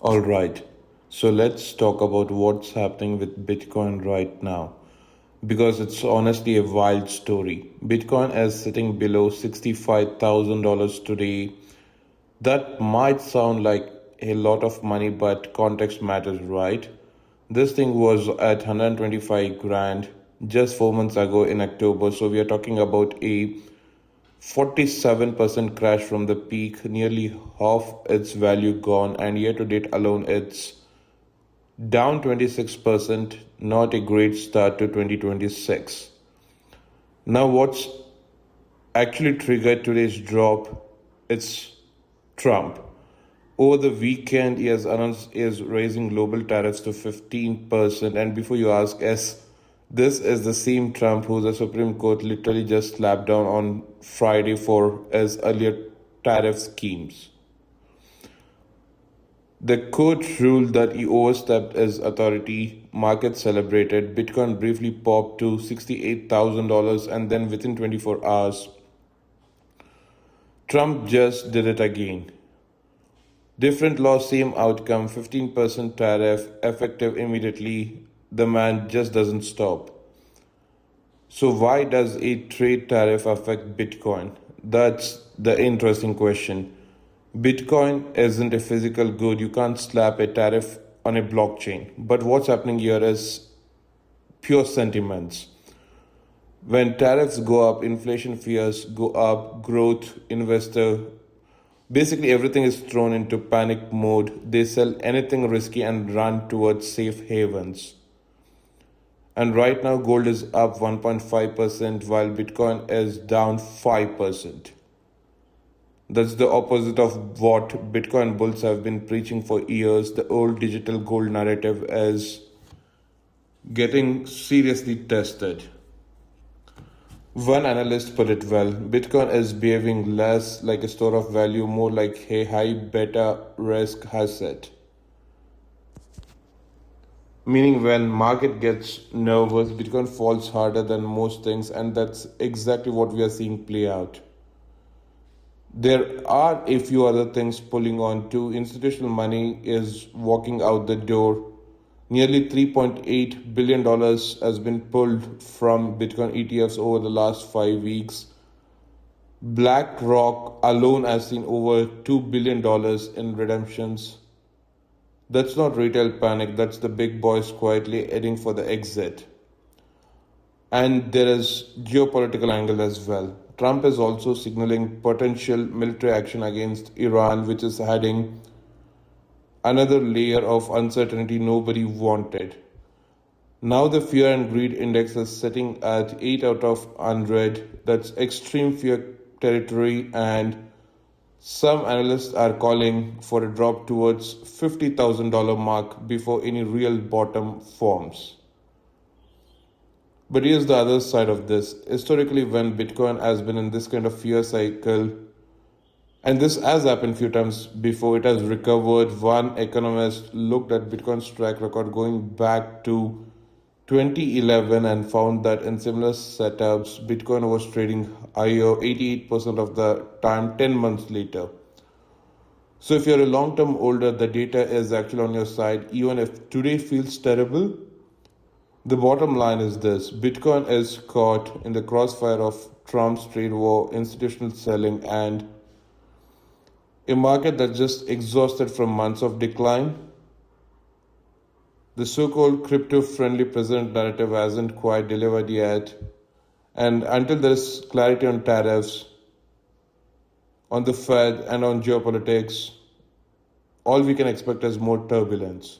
All right. So let's talk about what's happening with Bitcoin right now because it's honestly a wild story. Bitcoin is sitting below $65,000 today. That might sound like a lot of money, but context matters, right? This thing was at 125 grand just 4 months ago in October. So we are talking about a 47% crash from the peak, nearly half its value gone, and year to date alone, it's down 26%, not a great start to 2026. Now, what's actually triggered today's drop? It's Trump. Over the weekend, he has announced he is raising global tariffs to 15%. And before you ask, yes, this is the same Trump who the Supreme Court literally just slapped down on Friday for his earlier tariff schemes. The court ruled that he overstepped his authority. Markets celebrated. Bitcoin briefly popped to $68,000, and then within 24 hours, Trump just did it again. Different law, same outcome, 15% tariff, effective immediately. The man just doesn't stop. So, why does a trade tariff affect Bitcoin? That's the interesting question. Bitcoin isn't a physical good. You can't slap a tariff on a blockchain. But what's happening here is pure sentiments. When tariffs go up, inflation fears go up, growth, investor, basically everything is thrown into panic mode. They sell anything risky and run towards safe havens. And right now, gold is up 1.5% while Bitcoin is down 5%. That's the opposite of what Bitcoin bulls have been preaching for years. The old digital gold narrative is getting seriously tested. One analyst put it well: Bitcoin is behaving less like a store of value, more like a high beta risk asset. Meaning, when market gets nervous, Bitcoin falls harder than most things, and that's exactly what we are seeing play out. There are a few other things pulling on too. Institutional money is walking out the door. Nearly $3.8 billion has been pulled from Bitcoin ETFs over the last 5 weeks. BlackRock alone has seen over $2 billion in redemptions. That's not retail panic, that's the big boys quietly heading for the exit. And there is geopolitical angle as well. Trump is also signaling potential military action against Iran, which is adding another layer of uncertainty nobody wanted. Now the fear and greed index is sitting at 8 out of 100. That's extreme fear territory, and some analysts are calling for a drop towards $50,000 mark before any real bottom forms. But here's the other side of this. Historically, when Bitcoin has been in this kind of fear cycle, and this has happened a few times before, it has recovered. One economist looked at Bitcoin's track record going back to 2011 and found that in similar setups, Bitcoin was trading higher 88% of the time 10 months later. So if you're a long-term holder, the data is actually on your side, even if today feels terrible. The bottom line is this: Bitcoin is caught in the crossfire of Trump's trade war, institutional selling, and a market that's just exhausted from months of decline. The so-called crypto-friendly president narrative hasn't quite delivered yet. And until there's clarity on tariffs, on the Fed, and on geopolitics, all we can expect is more turbulence.